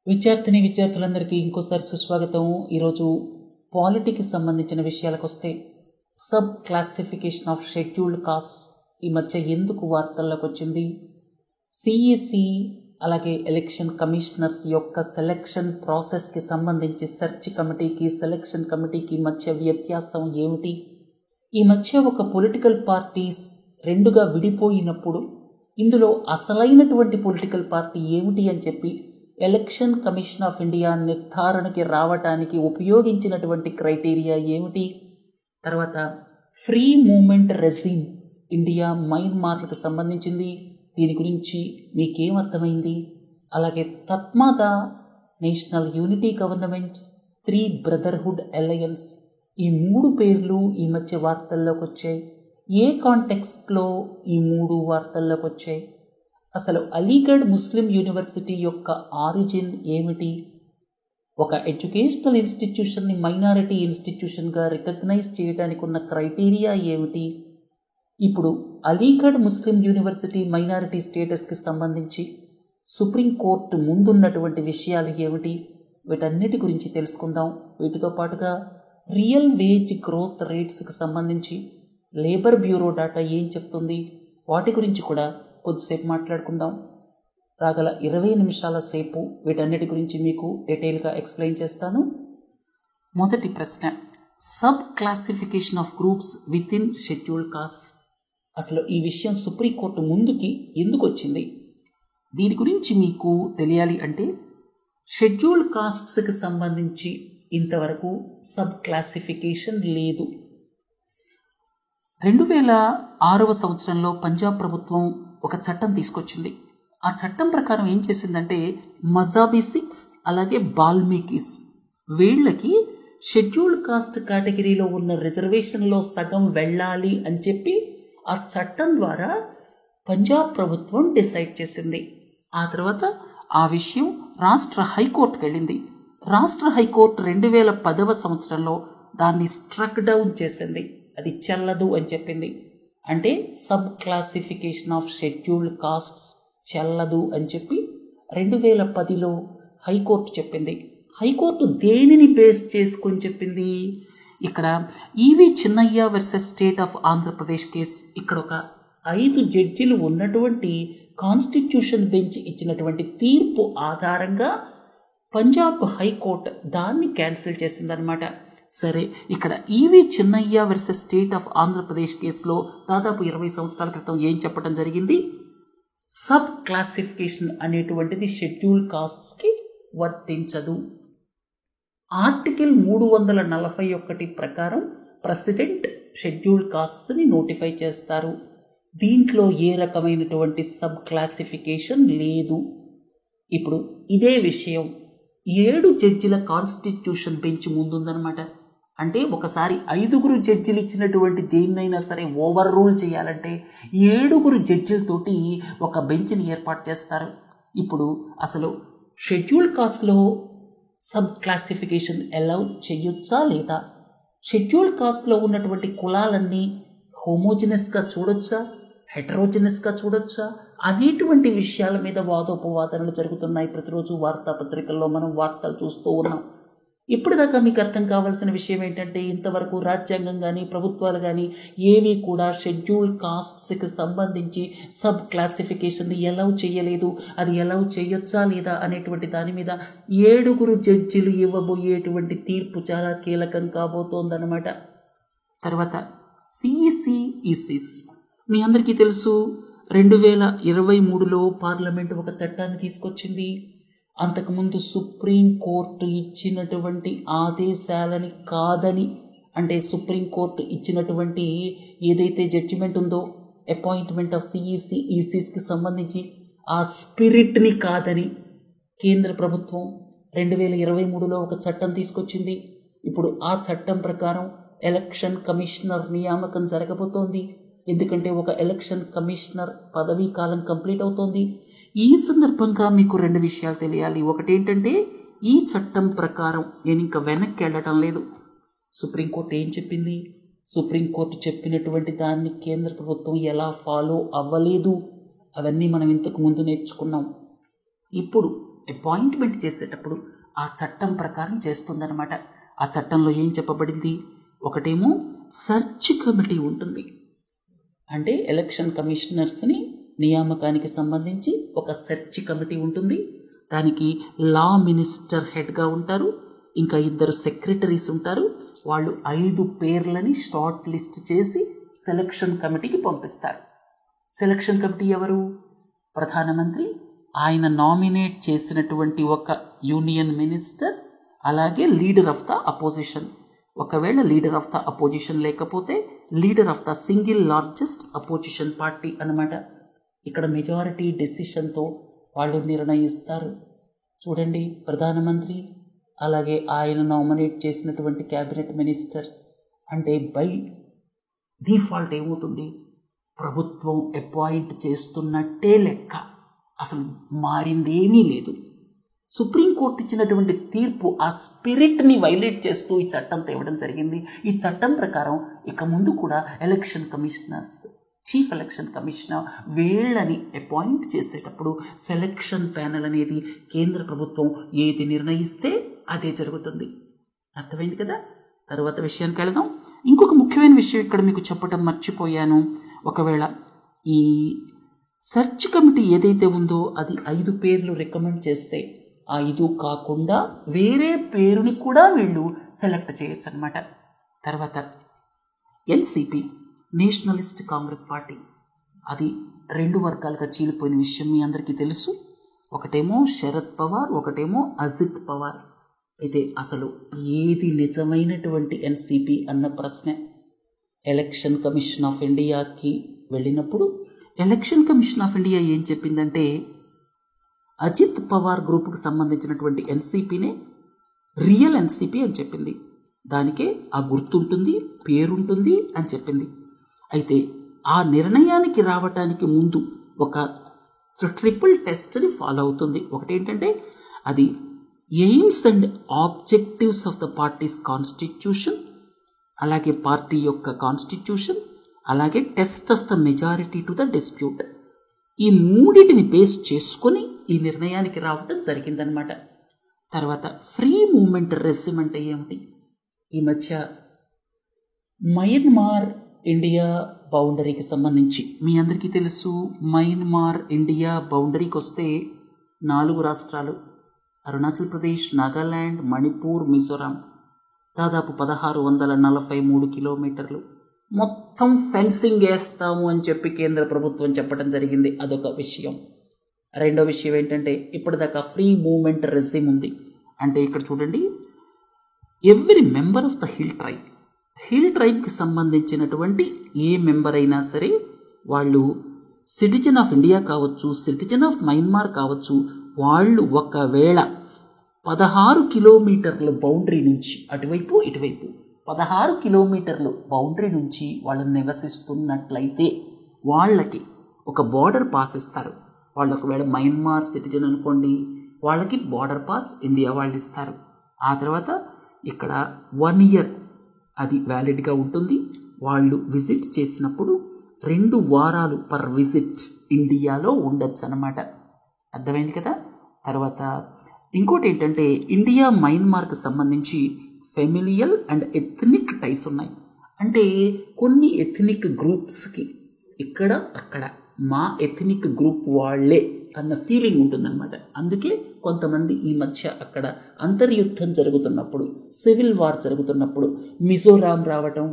విద్యార్థులందరికీ ఇంకోసారి సుస్వాగతం. ఈరోజు పాలిటీకి సంబంధించిన విషయాలకు వస్తే, sub classification of scheduled cost ఈ మధ్య ఎందుకు వార్తల్లోకి వచ్చింది, సిఈసి అలాగే ఎలక్షన్ కమిషనర్స్ యొక్క సెలక్షన్ ప్రాసెస్కి సంబంధించి సెర్చ్ కమిటీకి సెలక్షన్ కమిటీకి మధ్య వ్యత్యాసం ఏమిటి, ఈ మధ్య ఒక పొలిటికల్ పార్టీస్ రెండుగా విడిపోయినప్పుడు ఇందులో అసలైనటువంటి పొలిటికల్ పార్టీ ఏమిటి అని చెప్పి ఎలక్షన్ కమిషన్ ఆఫ్ ఇండియా నిర్ధారణకి రావటానికి ఉపయోగించినటువంటి క్రైటీరియా ఏమిటి, తర్వాత ఫ్రీ మూమెంట్ రెజీమ్ ఇండియా మయన్మార్కి సంబంధించింది, దీని గురించి మీకేమర్థమైంది, అలాగే Tatmadaw national unity government, three brotherhood alliance ఈ మూడు పేర్లు ఈ మధ్య వార్తల్లోకి వచ్చాయి. ఏ కాంటెక్స్ట్లో ఈ మూడు వార్తల్లోకి వచ్చాయి, అసలు అలీగఢ్ ముస్లిం యూనివర్సిటీ యొక్క ఆరిజిన్ ఏమిటి, ఒక ఎడ్యుకేషనల్ ఇన్స్టిట్యూషన్ని మైనారిటీ ఇన్స్టిట్యూషన్గా రికగ్నైజ్ చేయడానికి ఉన్న క్రైటీరియా ఏమిటి, ఇప్పుడు అలీగఢ్ ముస్లిం యూనివర్సిటీ మైనారిటీ స్టేటస్కి సంబంధించి సుప్రీంకోర్టు ముందున్నటువంటి విషయాలు ఏమిటి, వీటన్నిటి గురించి తెలుసుకుందాం. వీటితో పాటుగా రియల్ వేజ్ గ్రోత్ రేట్స్కి సంబంధించి లేబర్ బ్యూరో డేటా ఏం చెప్తుంది, వాటి గురించి కూడా కొద్దిసేపు మాట్లాడుకుందాం. రాగల 20 నిమిషాల సేపు వీటన్నిటి గురించి మీకు డీటెయిల్గా ఎక్స్ప్లెయిన్ చేస్తాను. మొదటి ప్రశ్న, sub classification of groups with in scheduled cost. అసలు ఈ విషయం సుప్రీంకోర్టు ముందుకి ఎందుకు వచ్చింది, దీని గురించి మీకు తెలియాలి అంటే షెడ్యూల్డ్ కాస్ట్స్కి సంబంధించి ఇంతవరకు సబ్ క్లాసిఫికేషన్ లేదు. 2006వ సంవత్సరంలో పంజాబ్ ప్రభుత్వం ఒక చట్టం తీసుకొచ్చింది. ఆ చట్టం ప్రకారం ఏం చేసిందంటే, మజాబీ సిక్స్ అలాగే బాల్మీకిస్ వీళ్ళకి షెడ్యూల్డ్ కాస్ట్ కేటగిరీలో ఉన్న రిజర్వేషన్లో సగం వెళ్ళాలి అని చెప్పి ఆ చట్టం ద్వారా పంజాబ్ ప్రభుత్వం డిసైడ్ చేసింది. ఆ తర్వాత ఆ విషయం రాష్ట్ర హైకోర్టుకు వెళ్ళింది. రాష్ట్ర హైకోర్టు 2010వ సంవత్సరంలో దాన్ని స్ట్రక్ డౌన్ చేసింది, అది చెల్లదు అని చెప్పింది. అంటే sub classification of scheduled castes చెల్లదు అని చెప్పి 2010లో హైకోర్టు చెప్పింది. హైకోర్టు దేనిని బేస్ చేసుకొని చెప్పింది, ఇక్కడ EV Chinnaiah versus state of Andhra Pradesh case, ఇక్కడ ఒక 5 జడ్జిలు ఉన్నటువంటి కాన్స్టిట్యూషన్ బెంచ్ ఇచ్చినటువంటి తీర్పు ఆధారంగా పంజాబ్ హైకోర్టు దాన్ని క్యాన్సిల్ చేసిందనమాట. సరే, ఇక్కడ EV Chinnaiah versus state of Andhra Pradesh కేసులో దాదాపు 20 సంవత్సరాల క్రితం ఏం చెప్పడం జరిగింది, సబ్ క్లాసిఫికేషన్ అనేటువంటిది షెడ్యూల్డ్ కాస్ట్స్కి వర్తించదు. ఆర్టికల్ 341 ప్రకారం ప్రెసిడెంట్ షెడ్యూల్డ్ కాస్ట్స్ని నోటిఫై చేస్తారు. దీంట్లో ఏ రకమైనటువంటి సబ్ క్లాసిఫికేషన్ లేదు. ఇప్పుడు ఇదే విషయం 7 జడ్జిల కాన్స్టిట్యూషన్ బెంచ్ ముందుందనమాట. అంటే ఒకసారి 5 జడ్జిలు ఇచ్చినటువంటి దేన్నైనా సరే ఓవర్ రూల్ చేయాలంటే 7 జడ్జిలతోటి ఒక బెంచ్ని ఏర్పాటు చేస్తారు. ఇప్పుడు అసలు షెడ్యూల్డ్ కాస్ట్లో సబ్ క్లాసిఫికేషన్ అలౌ చేయొచ్చా లేదా, షెడ్యూల్డ్ కాస్ట్లో ఉన్నటువంటి కులాలన్నీ హోమోజినస్గా చూడొచ్చా, హెటరోజినస్గా చూడొచ్చా అనేటువంటి విషయాల మీద వాదోపవాదనలు జరుగుతున్నాయి. ప్రతిరోజు వార్తాపత్రికల్లో మనం వార్తలు చూస్తూ ఉన్నాం. ఇప్పటిదాకా మీకు అర్థం కావాల్సిన విషయం ఏంటంటే, ఇంతవరకు రాజ్యాంగం కానీ ప్రభుత్వాలు కానీ ఏవి కూడా షెడ్యూల్డ్ కాస్ట్స్కి సంబంధించి సబ్ క్లాసిఫికేషన్ని ఎలౌ చేయలేదు. అది ఎలౌ చేయొచ్చా లేదా అనేటువంటి దాని మీద 7 జడ్జిలు ఇవ్వబోయేటువంటి తీర్పు చాలా కీలకం కాబోతోందన్నమాట. తర్వాత సిఈసి ఈసీస్ మీ అందరికీ తెలుసు, 2023లో పార్లమెంట్ ఒక చట్టాన్ని తీసుకొచ్చింది. అంతకుముందు సుప్రీంకోర్టు ఇచ్చినటువంటి ఆదేశాలని కాదని, అంటే సుప్రీంకోర్టు ఇచ్చినటువంటి ఏదైతే జడ్జిమెంట్ ఉందో అపాయింట్మెంట్ ఆఫ్ సిఈసి ఈసీస్కి సంబంధించి ఆ స్పిరిట్ని కాదని కేంద్ర ప్రభుత్వం 2023లో ఒక చట్టం తీసుకొచ్చింది. ఇప్పుడు ఆ చట్టం ప్రకారం ఎలక్షన్ కమిషనర్ నియామకం జరగబోతోంది. ఎందుకంటే ఒక ఎలక్షన్ కమిషనర్ పదవీ కాలం కంప్లీట్ అవుతోంది. ఈ సందర్భంగా మీకు 2 విషయాలు తెలియాలి. ఒకటేంటంటే, ఈ చట్టం ప్రకారం నేను ఇంకా వెనక్కి వెళ్ళటం లేదు. సుప్రీంకోర్టు ఏం చెప్పింది, సుప్రీంకోర్టు చెప్పినటువంటి దాన్ని కేంద్ర ప్రభుత్వం ఎలా ఫాలో అవ్వలేదు, అవన్నీ మనం ఇంతకు ముందు నేర్చుకున్నాం. ఇప్పుడు అపాయింట్మెంట్ చేసేటప్పుడు ఆ చట్టం ప్రకారం చేస్తుందన్నమాట. ఆ చట్టంలో ఏం చెప్పబడింది? ఒకటేమో సెర్చ్ కమిటీ ఉంటుంది, అంటే ఎలక్షన్ కమిషనర్స్ని నియామకానికి సంబంధించి ఒక సెర్చ్ కమిటీ ఉంటుంది. దానికి లా మినిస్టర్ హెడ్గా ఉంటారు, ఇంకా 2 సెక్రటరీస్ ఉంటారు. వాళ్ళు 5 పేర్లని షార్ట్ లిస్ట్ చేసి సెలక్షన్ కమిటీకి పంపిస్తారు. సెలక్షన్ కమిటీ ఎవరు? ప్రధానమంత్రి, ఆయన నామినేట్ చేసినటువంటి ఒక యూనియన్ మినిస్టర్, అలాగే లీడర్ ఆఫ్ ద అపోజిషన్. ఒకవేళ లీడర్ ఆఫ్ ద అపోజిషన్ లేకపోతే leader of the single largest opposition party అన్నమాట. ఇక్కడ మెజారిటీ డెసిషన్తో వాళ్ళు నిర్ణయిస్తారు. చూడండి, ప్రధానమంత్రి అలాగే ఆయన నామినేట్ చేసినటువంటి క్యాబినెట్ మినిస్టర్. అంటే బై డిఫాల్ట్ ఏమవుతుంది? ప్రభుత్వం అపాయింట్ చేస్తున్నట్టే లెక్క, అసలు మారిందేమీ లేదు. సుప్రీంకోర్టు ఇచ్చినటువంటి తీర్పు ఆ స్పిరిట్ని వైలేట్ చేస్తూ ఈ చట్టం తేవడం జరిగింది. ఈ చట్టం ప్రకారం ఇక ముందు కూడా election commissioners, chief election commissioner వీళ్ళని అపాయింట్ చేసేటప్పుడు సెలక్షన్ ప్యానెల్ అనేది కేంద్ర ప్రభుత్వం ఏది నిర్ణయిస్తే అదే జరుగుతుంది. అర్థమైంది కదా? తర్వాత విషయానికి వెళదాం. ఇంకొక ముఖ్యమైన విషయం ఇక్కడ మీకు చెప్పడం మర్చిపోయాను. ఒకవేళ ఈ సెర్చ్ కమిటీ ఏదైతే ఉందో అది 5 పేర్లు రికమెండ్ చేస్తే 5 కాకుండా వేరే పేరుని కూడా వీళ్ళు సెలెక్ట్ చేయొచ్చు అనమాట. తర్వాత ఎన్సిపి, నేషనలిస్ట్ కాంగ్రెస్ పార్టీ, అది 2 వర్గాలుగా చీలిపోయిన విషయం మీ అందరికీ తెలుసు. ఒకటేమో శరద్ పవార్, ఒకటేమో అజిత్ పవార్. అయితే అసలు ఏది నిజమైనటువంటి ఎన్సిపి అన్న ప్రశ్న ఎలక్షన్ కమిషన్ ఆఫ్ ఇండియాకి వెళ్ళినప్పుడు ఎలక్షన్ కమిషన్ ఆఫ్ ఇండియా ఏం చెప్పిందంటే అజిత్ పవార్ గ్రూప్కి సంబంధించినటువంటి ఎన్సిపినే రియల్ ఎన్సిపి అని చెప్పింది. దానికే ఆ గుర్తుంటుంది, పేరుంటుంది అని చెప్పింది. అయితే ఆ నిర్ణయానికి రావటానికి ముందు ఒక ట్రిపుల్ టెస్ట్ని ఫాలో అవుతుంది. ఒకటేంటంటే అది aims and objectives of the parties constitution, అలాగే పార్టీ యొక్క కాన్స్టిట్యూషన్, అలాగే test of the majority to the dispute. ఈ 3టిని బేస్ చేసుకొని ఈ నిర్ణయానికి రావడం జరిగిందనమాట. తర్వాత ఫ్రీ మూమెంట్ రెజిమ్ అంటే ఏమిటి? ఈ మధ్య మయన్మార్ ఇండియా బౌండరీకి సంబంధించి మీ అందరికీ తెలుసు, మయన్మార్ ఇండియా బౌండరీకి వస్తే 4 రాష్ట్రాలు అరుణాచల్ ప్రదేశ్, నాగాల్యాండ్, మణిపూర్, మిజోరాం, దాదాపు 1643 కిలోమీటర్లు మొత్తం ఫెన్సింగ్ వేస్తాము అని చెప్పి కేంద్ర ప్రభుత్వం చెప్పడం జరిగింది. అదొక విషయం. రెండో విషయం ఏంటంటే ఇప్పటిదాకా ఫ్రీ మూవ్మెంట్ రెజిమ్ ఉంది. అంటే ఇక్కడ చూడండి, every member of the hill ట్రైబ్కి సంబంధించినటువంటి ఏ మెంబర్ అయినా సరే, వాళ్ళు సిటిజన్ ఆఫ్ ఇండియా కావచ్చు, సిటిజన్ ఆఫ్ మయన్మార్ కావచ్చు, వాళ్ళు ఒకవేళ 16 కిలోమీటర్ల బౌండరీ నుంచి అటువైపు ఇటువైపు 16 కిలోమీటర్లు బౌండరీ నుంచి వాళ్ళు నివసిస్తున్నట్లయితే వాళ్ళకి ఒక బార్డర్ పాస్ ఇస్తారు. వాళ్ళు ఒకవేళ మయన్మార్ సిటిజన్ అనుకోండి, వాళ్ళకి బార్డర్ పాస్ ఇండియా వాళ్ళు ఇస్తారు. ఆ తర్వాత ఇక్కడ 1 ఇయర్ అది వ్యాలిడ్గా ఉంటుంది. వాళ్ళు విజిట్ చేసినప్పుడు 2 వారాలు పర్ విజిట్ ఇండియాలో ఉండొచ్చు అన్నమాట. అర్థమైంది కదా? తర్వాత ఇంకోటి ఏంటంటే ఇండియా మయన్మార్కి సంబంధించి ఫెమిలియల్ అండ్ ఎథ్నిక్ టైస్ ఉన్నాయి. అంటే కొన్ని ఎథ్నిక్ గ్రూప్స్కి ఇక్కడ అక్కడ మా ఎథ్నిక్ గ్రూప్ వాళ్ళే అన్న ఫీలింగ్ ఉంటుందన్నమాట. అందుకే కొంతమంది ఈ మధ్య అక్కడ అంతర్యుద్ధం జరుగుతున్నప్పుడు, సివిల్ వార్ జరుగుతున్నప్పుడు మిజోరాం రావటం,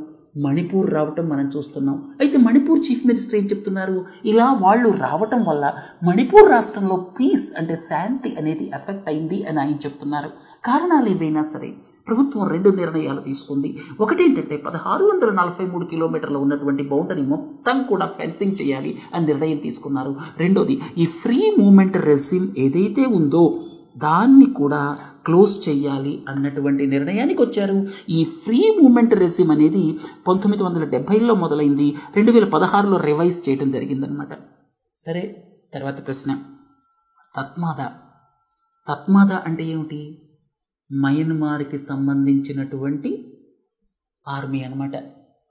మణిపూర్ రావటం మనం చూస్తున్నాం. అయితే మణిపూర్ చీఫ్ మినిస్టర్ ఏం చెప్తున్నారు? ఇలా వాళ్ళు రావటం వల్ల మణిపూర్ రాష్ట్రంలో పీస్ అంటే శాంతి అనేది ఎఫెక్ట్ అయింది అని ఆయన చెప్తున్నారు. కారణాలు ఏవైనా సరే ప్రభుత్వం 2 నిర్ణయాలు తీసుకుంది. ఒకటేంటంటే 1643 కిలోమీటర్లు ఉన్నటువంటి బౌండరీ మొత్తం కూడా ఫెన్సింగ్ చేయాలి అని నిర్ణయం తీసుకున్నారు. రెండోది, ఈ ఫ్రీ మూమెంట్ రెజిమ్ ఏదైతే ఉందో దాన్ని కూడా క్లోజ్ చేయాలి అన్నటువంటి నిర్ణయానికి వచ్చారు. ఈ ఫ్రీ మూమెంట్ రెజిమ్ అనేది 1970లో మొదలైంది, 2016లో రివైజ్ చేయడం జరిగిందనమాట. సరే, తర్వాత ప్రశ్న, తత్మాదా అంటే ఏమిటి? మయన్మార్కి సంబంధించినటువంటి ఆర్మీ అనమాట,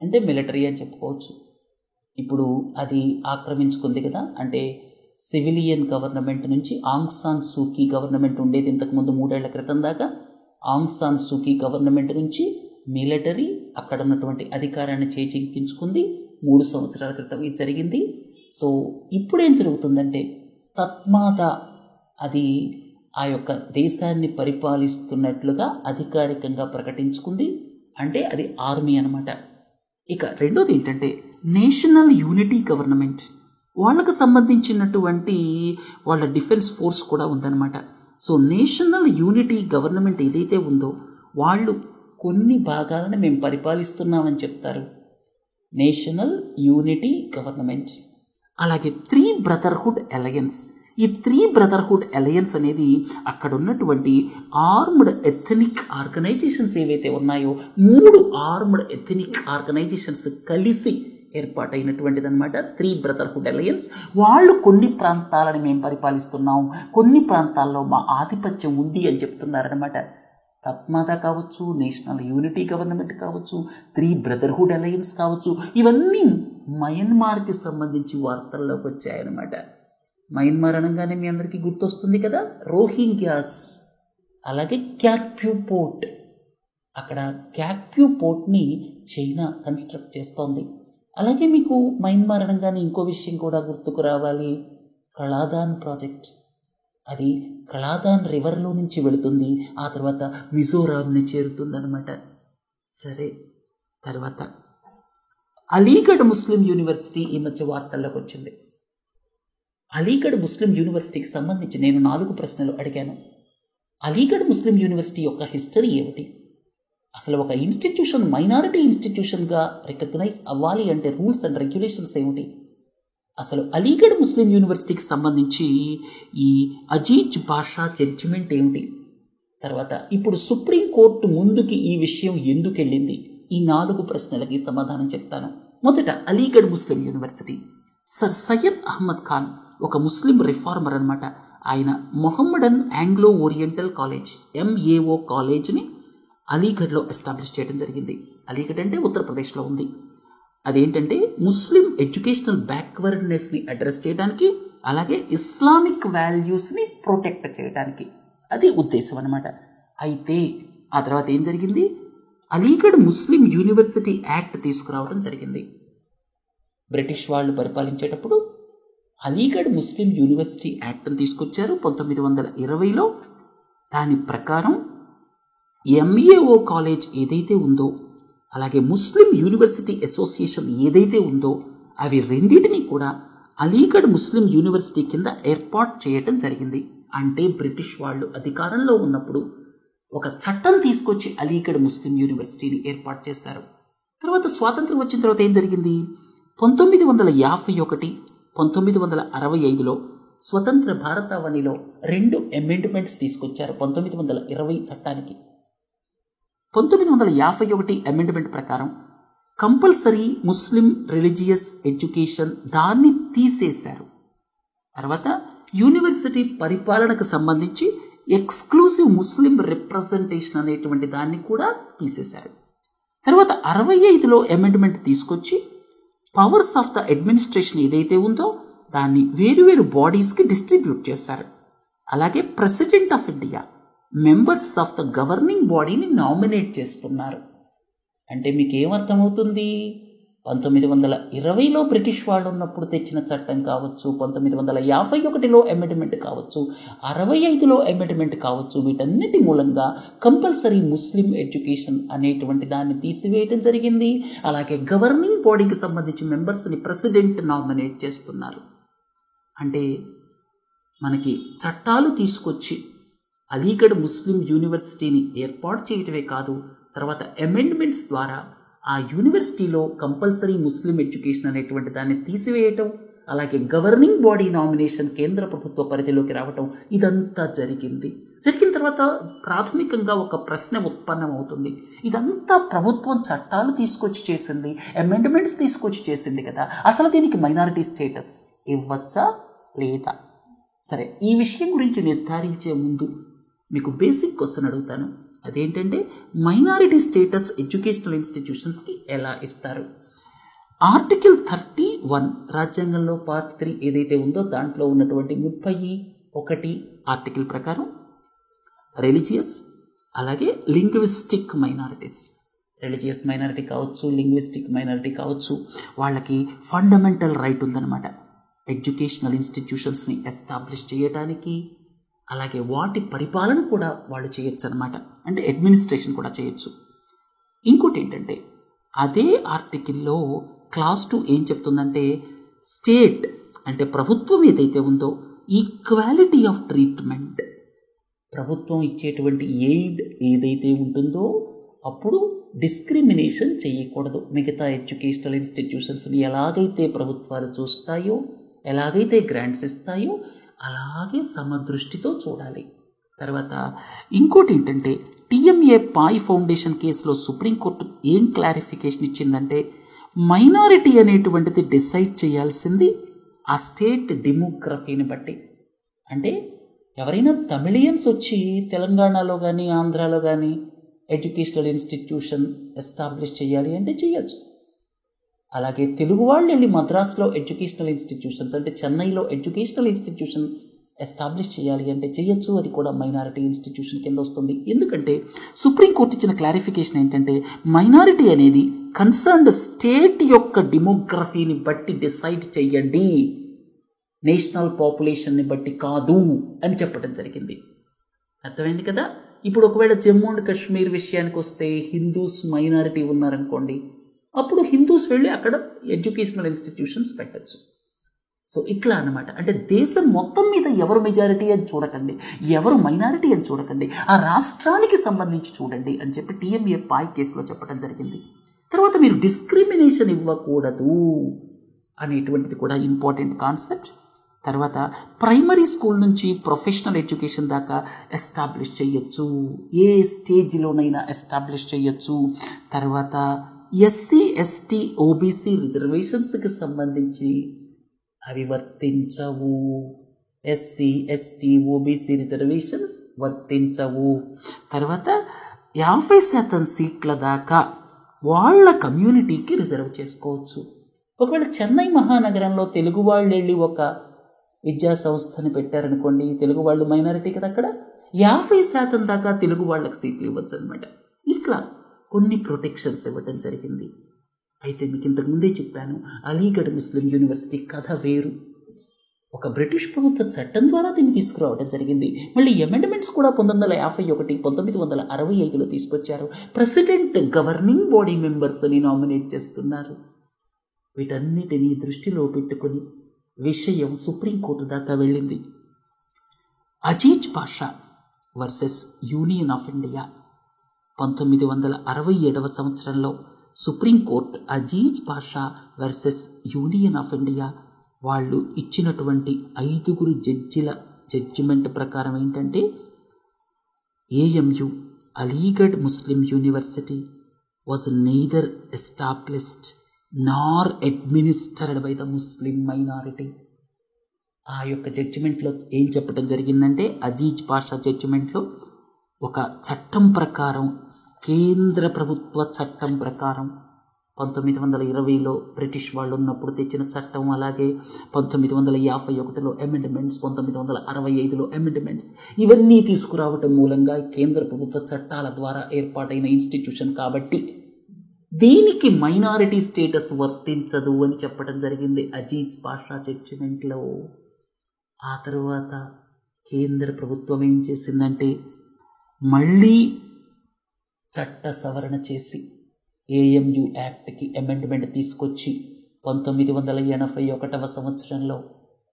అంటే మిలిటరీ అని చెప్పుకోవచ్చు. ఇప్పుడు అది ఆక్రమించుకుంది కదా, అంటే సివిలియన్ గవర్నమెంట్ నుంచి ఆంగ్ సాన్ సూకీ గవర్నమెంట్ ఉండేది ఇంతకుముందు 3 ఏళ్ల క్రితం దాకా. ఆంగ్ సాన్ సూకీ గవర్నమెంట్ నుంచి మిలిటరీ అక్కడ ఉన్నటువంటి అధికారాన్ని చేజిక్కించుకుంది. 3 సంవత్సరాల క్రితం ఇది జరిగింది. సో ఇప్పుడేం జరుగుతుందంటే తత్మాదా అది ఆ యొక్క దేశాన్ని పరిపాలిస్తున్నట్లుగా అధికారికంగా ప్రకటించుకుంది. అంటే అది ఆర్మీ అన్నమాట. ఇక రెండోది ఏంటంటే నేషనల్ యూనిటీ గవర్నమెంట్, వాళ్ళకు సంబంధించినటువంటి వాళ్ళ డిఫెన్స్ ఫోర్స్ కూడా ఉందన్నమాట. సో నేషనల్ యూనిటీ గవర్నమెంట్ ఏదైతే ఉందో వాళ్ళు కొన్ని భాగాలను మేము పరిపాలిస్తున్నామని చెప్తారు, నేషనల్ యూనిటీ గవర్నమెంట్. అలాగే 3 బ్రదర్హుడ్ అలయన్స్. ఈ 3 బ్రదర్హుడ్ అలయన్స్ అనేది అక్కడ ఉన్నటువంటి ఆర్మ్డ్ ఎథనిక్ ఆర్గనైజేషన్స్ ఏవైతే ఉన్నాయో 3 ఆర్మ్డ్ ఎథనిక్ ఆర్గనైజేషన్స్ కలిసి ఏర్పాటైనటువంటిది అనమాట 3 బ్రదర్హుడ్ అలయన్స్. వాళ్ళు కొన్ని ప్రాంతాలను మేము పరిపాలిస్తున్నాం, కొన్ని ప్రాంతాల్లో మా ఆధిపత్యం ఉంది అని చెప్తున్నారనమాట. తత్మాదా కావచ్చు, నేషనల్ యూనిటీ గవర్నమెంట్ కావచ్చు, 3 బ్రదర్హుడ్ అలయన్స్ కావచ్చు, ఇవన్నీ మయన్మార్కి సంబంధించి వార్తల్లోకి వచ్చాయన్నమాట. మయన్మార్ అనగానే మీ అందరికీ గుర్తొస్తుంది కదా, రోహింగ్యాస్. అలాగే క్యాప్యూ పోర్ట్, అక్కడ క్యాప్యూ పోర్ట్ని చైనా కన్స్ట్రక్ట్ చేస్తోంది. అలాగే మీకు మయన్మార్ అనగానే ఇంకో విషయం కూడా గుర్తుకు రావాలి, కళాదాన్ ప్రాజెక్ట్. అది కళాదాన్ రివర్లో నుంచి వెళుతుంది, ఆ తర్వాత మిజోరాంని చేరుతుంది అనమాట. సరే, తర్వాత అలీగఢ్ ముస్లిం యూనివర్సిటీ ఈ మధ్య వార్తల్లోకి వచ్చింది. అలీగఢ్ ముస్లిం యూనివర్సిటీకి సంబంధించి నేను 4 ప్రశ్నలు అడిగాను. అలీగఢ్ ముస్లిం యూనివర్సిటీ యొక్క హిస్టరీ ఏమిటి, అసలు ఒక ఇన్స్టిట్యూషన్ మైనారిటీ ఇన్స్టిట్యూషన్గా రికగ్నైజ్ అవ్వాలి అంటే రూల్స్ అండ్ రెగ్యులేషన్స్ ఏమిటి, అసలు అలీగఢ్ ముస్లిం యూనివర్సిటీకి సంబంధించి ఈ అజీజ్ బాషా జడ్జిమెంట్ ఏమిటి, తర్వాత ఇప్పుడు సుప్రీంకోర్టు ముందుకి ఈ విషయం ఎందుకు వెళ్ళింది, ఈ 4 ప్రశ్నలకి సమాధానం చెప్తాను. మొదట Aligarh Muslim university. Sir Syed Ahmad Khan ఒక ముస్లిం రిఫార్మర్ అనమాట. ఆయన Mohammedan Anglo Oriental college MAO కాలేజ్ని అలీగఢ్లో ఎస్టాబ్లిష్ చేయడం జరిగింది. అలీగఢ్ అంటే ఉత్తరప్రదేశ్లో ఉంది. అదేంటంటే ముస్లిం ఎడ్యుకేషనల్ బ్యాక్వర్డ్నెస్ని అడ్రస్ చేయడానికి, అలాగే ఇస్లామిక్ వాల్యూస్ని ప్రొటెక్ట్ చేయడానికి, అది ఉద్దేశం అనమాట. అయితే ఆ తర్వాత ఏం జరిగింది, అలీగఢ్ ముస్లిం యూనివర్సిటీ యాక్ట్ తీసుకురావడం జరిగింది. బ్రిటిష్ వాళ్ళు పరిపాలించేటప్పుడు అలీగఢ్ ముస్లిం యూనివర్సిటీ యాక్ట్ని తీసుకొచ్చారు 1920లో. దాని ప్రకారం MAO కాలేజ్ ఏదైతే ఉందో, అలాగే ముస్లిం యూనివర్సిటీ అసోసియేషన్ ఏదైతే ఉందో, అవి రెండింటినీ కూడా అలీగఢ్ ముస్లిం యూనివర్సిటీ కింద ఏర్పాటు చేయటం జరిగింది. అంటే బ్రిటిష్ వాళ్ళు అధికారంలో ఉన్నప్పుడు ఒక చట్టం తీసుకొచ్చి అలీగఢ్ ముస్లిం యూనివర్సిటీని ఏర్పాటు చేశారు. తర్వాత స్వాతంత్రం వచ్చిన తర్వాత ఏం జరిగింది, 1951, 1965లో స్వతంత్ర భారతావనిలో 2 అమెండ్మెంట్స్ తీసుకొచ్చారు 1920 చట్టానికి. 1951 అమెండ్మెంట్ ప్రకారం కంపల్సరీ ముస్లిం రిలీజియస్ ఎడ్యుకేషన్ దాన్ని తీసేశారు. తర్వాత యూనివర్సిటీ పరిపాలనకు సంబంధించి ఎక్స్క్లూసివ్ ముస్లిం రిప్రజెంటేషన్ అనేటువంటి దాన్ని కూడా తీసేశారు. తర్వాత 65లో అమెండ్మెంట్ తీసుకొచ్చి పవర్స్ ఆఫ్ ద అడ్మినిస్ట్రేషన్ ఏదైతే ఉందో దాన్ని వేరువేరు బాడీస్కి డిస్ట్రిబ్యూట్ చేశారు. అలాగే president of India, members of the governing బాడీని నామినేట్ చేస్తున్నారు. అంటే మీకు ఏమర్థమవుతుంది, 1920లో బ్రిటిష్ వాళ్ళు ఉన్నప్పుడు తెచ్చిన చట్టం కావచ్చు, 1951లో అమెండ్మెంట్ కావచ్చు, 65లో అమెండ్మెంట్ కావచ్చు, వీటన్నిటి మూలంగా కంపల్సరీ ముస్లిం ఎడ్యుకేషన్ అనేటువంటి దాన్ని తీసివేయడం జరిగింది. అలాగే గవర్నింగ్ బాడీకి సంబంధించి మెంబర్స్ని ప్రెసిడెంట్ నామినేట్ చేస్తున్నారు. అంటే మనకి చట్టాలు తీసుకొచ్చి అలీగఢ్ ముస్లిం యూనివర్సిటీని ఏర్పాటు చేయటమే కాదు, తర్వాత అమెండ్మెంట్స్ ద్వారా ఆ యూనివర్సిటీలో కంపల్సరీ ముస్లిం ఎడ్యుకేషన్ అనేటువంటి దాన్ని తీసివేయటం, అలాగే గవర్నింగ్ బాడీ నామినేషన్ కేంద్ర ప్రభుత్వ పరిధిలోకి రావటం, ఇదంతా జరిగింది. జరిగిన తర్వాత ప్రాథమికంగా ఒక ప్రశ్న ఉత్పన్నమవుతుంది, ఇదంతా ప్రభుత్వం చట్టాలు తీసుకొచ్చి చేసింది, అమెండ్మెంట్స్ తీసుకొచ్చి చేసింది కదా, అసలు దీనికి మైనారిటీ స్టేటస్ ఇవ్వచ్చా లేదా? సరే, ఈ విషయం గురించి నిర్ధారించే ముందు మీకు బేసిక్ క్వశ్చన్ అడుగుతాను. అదేంటంటే మైనారిటీ స్టేటస్ ఎడ్యుకేషనల్ ఇన్స్టిట్యూషన్స్కి ఎలా ఇస్తారు? ఆర్టికల్ 31 రాజ్యాంగంలో పార్ట్ 3 ఏదైతే ఉందో దాంట్లో ఉన్నటువంటి 31 ఆర్టికల్ ప్రకారం రిలీజియస్ అలాగే లింగ్విస్టిక్ మైనారిటీస్, రిలీజియస్ మైనారిటీ కావచ్చు, లింగ్విస్టిక్ మైనారిటీ కావచ్చు, వాళ్ళకి ఫండమెంటల్ రైట్ ఉందన్నమాట ఎడ్యుకేషనల్ ఇన్స్టిట్యూషన్స్ని ఎస్టాబ్లిష్ చేయడానికి, అలాగే వాటి పరిపాలన కూడా వాళ్ళు చేయొచ్చు అనమాట, అంటే అడ్మినిస్ట్రేషన్ కూడా చేయొచ్చు. ఇంకోటి ఏంటంటే అదే ఆర్టికల్లో క్లాస్ 2 ఏం చెప్తుందంటే స్టేట్ అంటే ప్రభుత్వం ఏదైతే ఉందో ఈక్వాలిటీ ఆఫ్ ట్రీట్మెంట్, ప్రభుత్వం ఇచ్చేటువంటి ఎయిడ్ ఏదైతే ఉంటుందో అప్పుడు డిస్క్రిమినేషన్ చేయకూడదు. మిగతా ఎడ్యుకేషనల్ ఇన్స్టిట్యూషన్స్ని ఎలాగైతే ప్రభుత్వాలు చూస్తాయో, ఎలాగైతే గ్రాంట్స్ ఇస్తాయో అలాగే సమదృష్టితో చూడాలి. తర్వాత ఇంకోటి ఏంటంటే టీఎంఏ పాయ్ ఫౌండేషన్ కేసులో సుప్రీంకోర్టు ఏం క్లారిఫికేషన్ ఇచ్చిందంటే మైనారిటీ అనేటువంటిది డిసైడ్ చేయాల్సింది ఆ స్టేట్ డెమోగ్రఫీని బట్టి. అంటే ఎవరైనా తమిళియన్స్ వచ్చి తెలంగాణలో కానీ ఆంధ్రాలో కానీ ఎడ్యుకేషనల్ ఇన్స్టిట్యూషన్ ఎస్టాబ్లిష్ చేయాలి అంటే చేయొచ్చు. అలాగే తెలుగు వాళ్ళు వెళ్ళి మద్రాసులో ఎడ్యుకేషనల్ ఇన్స్టిట్యూషన్స్ అంటే చెన్నైలో ఎడ్యుకేషనల్ ఇన్స్టిట్యూషన్ ఎస్టాబ్లిష్ చేయాలి అంటే చేయొచ్చు. అది కూడా మైనారిటీ ఇన్స్టిట్యూషన్ కింద వస్తుంది. ఎందుకంటే సుప్రీంకోర్టు ఇచ్చిన క్లారిఫికేషన్ ఏంటంటే మైనారిటీ అనేది కన్సర్న్డ్ స్టేట్ యొక్క డెమోగ్రఫీని బట్టి డిసైడ్ చేయండి, నేషనల్ పాపులేషన్ని బట్టి కాదు అని చెప్పడం జరిగింది. అర్థమైంది కదా. ఇప్పుడు ఒకవేళ జమ్మూ అండ్ కాశ్మీర్ విషయానికి వస్తే హిందూస్ మైనారిటీ ఉన్నారనుకోండి, అప్పుడు హిందూస్ వెళ్ళి అక్కడ ఎడ్యుకేషనల్ ఇన్స్టిట్యూషన్స్ పెట్టచ్చు. సో ఇట్లా అనమాట. అంటే దేశం మొత్తం మీద ఎవరు మెజారిటీ అని చూడకండి, ఎవరు మైనారిటీ అని చూడకండి, ఆ రాష్ట్రానికి సంబంధించి చూడండి అని చెప్పి టీఎంఏ పాయ్ కేసులో చెప్పడం జరిగింది. తర్వాత మీరు డిస్క్రిమినేషన్ ఇవ్వకూడదు అనేటువంటిది కూడా ఇంపార్టెంట్ కాన్సెప్ట్. తర్వాత ప్రైమరీ స్కూల్ నుంచి ప్రొఫెషనల్ ఎడ్యుకేషన్ దాకా ఎస్టాబ్లిష్ చేయొచ్చు, ఏ స్టేజ్లోనైనా ఎస్టాబ్లిష్ చేయొచ్చు. తర్వాత ఎస్సీ ఎస్టీ ఓబీసీ రిజర్వేషన్స్కి సంబంధించి అవి వర్తించవు. ఎస్సీ ఎస్టీ ఓబీసీ రిజర్వేషన్స్ వర్తించవు. తర్వాత 50% సీట్ల దాకా వాళ్ళ కమ్యూనిటీకి రిజర్వ్ చేసుకోవచ్చు. ఒకవేళ చెన్నై మహానగరంలో తెలుగు వాళ్ళు వెళ్ళి ఒక విద్యా సంస్థని పెట్టారనుకోండి, తెలుగు వాళ్ళు మైనారిటీ కదా, అక్కడ 50% దాకా తెలుగు వాళ్ళకి సీట్లు ఇవ్వచ్చు అనమాట. ఇట్లా కొన్ని ప్రొటెక్షన్స్ ఇవ్వడం జరిగింది. అయితే మీకు ఇంతకుముందే చెప్పాను, అలీగఢ్ ముస్లిం యూనివర్సిటీ కథ వేరు. ఒక బ్రిటిష్ ప్రభుత్వ చట్టం ద్వారా దీన్ని తీసుకురావడం జరిగింది. మళ్ళీ అమెండ్మెంట్స్ కూడా 1951, 1965లో తీసుకొచ్చారు. ప్రెసిడెంట్ గవర్నింగ్ బాడీ మెంబర్స్ని నామినేట్ చేస్తున్నారు. వీటన్నిటినీ దృష్టిలో పెట్టుకుని విషయం సుప్రీంకోర్టు దాకా వెళ్ళింది. Aziz Basha versus union of India 1967 సంవత్సరంలో supreme court Aziz Basha versus union of India వాళ్ళు ఇచ్చినటువంటి 5 జడ్జిల జడ్జిమెంట్ ప్రకారం ఏంటంటే AMU Aligarh Muslim university was neither established nor administered by the Muslim minority. ఆ యొక్క జడ్జిమెంట్లో ఏం చెప్పడం జరిగిందంటే అజీజ్ పాషా జడ్జిమెంట్లో ఒక చట్టం ప్రకారం, కేంద్ర ప్రభుత్వ చట్టం ప్రకారం 1920లో బ్రిటిష్ వాళ్ళు ఉన్నప్పుడు తెచ్చిన చట్టం, అలాగే 1951లో అమెండ్మెంట్స్, 1965లో అమెండ్మెంట్స్, ఇవన్నీ తీసుకురావటం మూలంగా కేంద్ర ప్రభుత్వ చట్టాల ద్వారా ఏర్పాటైన ఇన్స్టిట్యూషన్ కాబట్టి దీనికి మైనారిటీ స్టేటస్ వర్తించదు అని చెప్పడం జరిగింది అజీజ్ పాషా జడ్జిమెంట్లో. ఆ తర్వాత కేంద్ర ప్రభుత్వం ఏం చేసిందంటే మళ్ళీ చట్ట సవరణ చేసి ఏఎంయు యాక్ట్కి అమెండ్మెంట్ తీసుకొచ్చి 1981 సంవత్సరంలో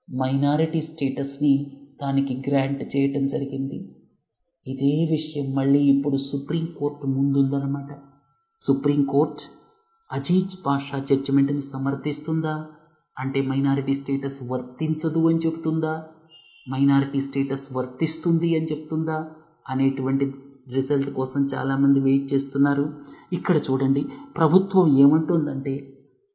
మైనారిటీ స్టేటస్ని దానికి గ్రాంట్ చేయటం జరిగింది. ఇదే విషయం మళ్ళీ ఇప్పుడు సుప్రీంకోర్టు ముందుందన్నమాట. సుప్రీంకోర్టు అజీజ్ పాషా జడ్జిమెంట్ని సమర్థిస్తుందా అంటే మైనారిటీ స్టేటస్ వర్తించదు అని చెప్తుందా, మైనారిటీ స్టేటస్ వర్తిస్తుంది అని చెప్తుందా అనేటువంటి రిజల్ట్ కోసం చాలామంది వెయిట్ చేస్తున్నారు. ఇక్కడ చూడండి, ప్రభుత్వం ఏమంటుందంటే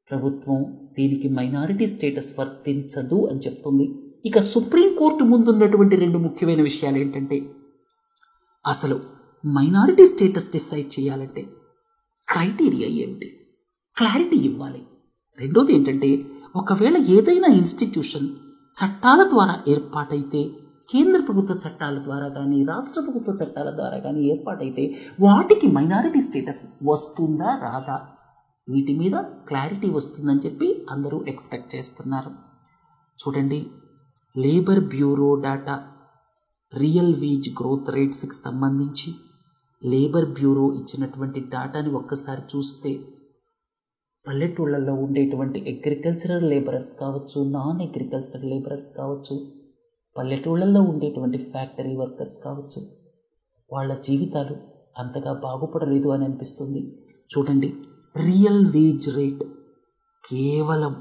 ప్రభుత్వం దీనికి మైనారిటీ స్టేటస్ వర్తించదు అని చెప్తుంది. ఇక సుప్రీంకోర్టు ముందున్నటువంటి 2 ముఖ్యమైన విషయాలు ఏంటంటే అసలు మైనారిటీ స్టేటస్ డిసైడ్ చేయాలంటే క్రైటీరియా ఏమిటి, క్లారిటీ ఇవ్వాలి. రెండోది ఏంటంటే, ఒకవేళ ఏదైనా ఇన్స్టిట్యూషన్ చట్టాల ద్వారా ఏర్పాటైతే, కేంద్ర ప్రభుత్వ చట్టాల ద్వారా కానీ రాష్ట్ర ప్రభుత్వ చట్టాల ద్వారా కానీ ఏర్పాటైతే వాటికి మైనారిటీ స్టేటస్ వస్తుందా రాదా, వీటి మీద క్లారిటీ వస్తుందని చెప్పి అందరూ ఎక్స్పెక్ట్ చేస్తున్నారు. చూడండి, labour bureau data real wage growth రేట్స్కి సంబంధించి లేబర్ బ్యూరో ఇచ్చినటువంటి డేటాని ఒక్కసారి చూస్తే పల్లెటూళ్ళల్లో ఉండేటువంటి అగ్రికల్చరల్ లేబరర్స్ కావచ్చు, నాన్ అగ్రికల్చరల్ లేబరర్స్ కావచ్చు, పల్లెటూళ్ళల్లో ఉండేటువంటి ఫ్యాక్టరీ వర్కర్స్ కావచ్చు, వాళ్ళ జీవితాలు అంతగా బాగుపడలేదు అని అనిపిస్తుంది. చూడండి, రియల్ వేజ్ రేట్ కేవలం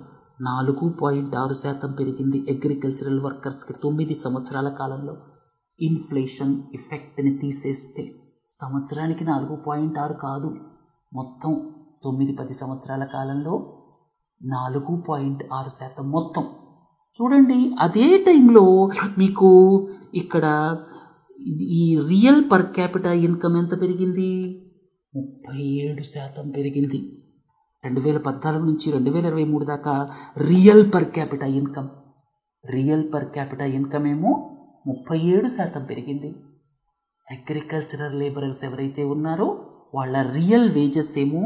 4.6% పెరిగింది అగ్రికల్చరల్ వర్కర్స్కి 9 సంవత్సరాల కాలంలో. ఇన్ఫ్లేషన్ ఎఫెక్ట్ని తీసేస్తే సంవత్సరానికి 4.6 కాదు, మొత్తం 9-10 సంవత్సరాల కాలంలో 4.6% మొత్తం. చూడండి, అదే టైంలో మీకు ఇక్కడ ఈ రియల్ పర్ క్యాపిటల్ ఇన్కమ్ ఎంత పెరిగింది? 37% పెరిగింది. 2014 నుంచి 2023 దాకా రియల్ పర్ క్యాపిటల్ ఇన్కమ్ ఏమో 37% పెరిగింది. అగ్రికల్చరల్ లేబరర్స్ ఎవరైతే ఉన్నారో వాళ్ళ రియల్ వేజెస్ ఏమో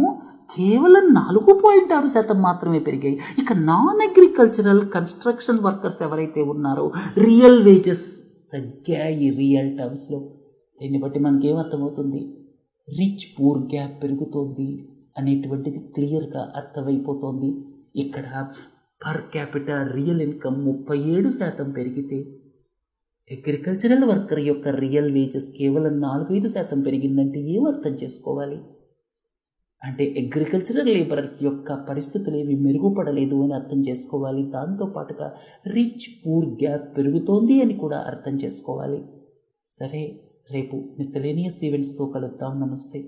కేవలం 4.6% మాత్రమే పెరిగాయి. ఇక నాన్ అగ్రికల్చరల్ కన్స్ట్రక్షన్ వర్కర్స్ ఎవరైతే ఉన్నారో రియల్ వేజెస్ తగ్గాయి రియల్ టర్మ్స్లో. దీన్ని బట్టి మనకేమర్థమవుతుంది? రిచ్ పూర్ గ్యాప్ పెరుగుతోంది అనేటువంటిది క్లియర్గా అర్థమైపోతోంది. ఇక్కడ పర్ క్యాపిటల్ రియల్ ఇన్కమ్ 37% పెరిగితే అగ్రికల్చరల్ వర్కర్ యొక్క రియల్ వేజెస్ కేవలం 4-5% పెరిగిందంటే ఏమర్థం చేసుకోవాలి? అంటే అగ్రికల్చరల్ లేబరర్స్ యొక్క పరిస్థితులు ఏమి మెరుగుపడలేదు అని అర్థం చేసుకోవాలి. దాంతోపాటుగా రిచ్ పూర్ గ్యాప్ పెరుగుతోంది అని కూడా అర్థం చేసుకోవాలి. సరే, రేపు మిస్సెలేనియస్ ఈవెంట్స్తో కలుద్దాం. నమస్తే.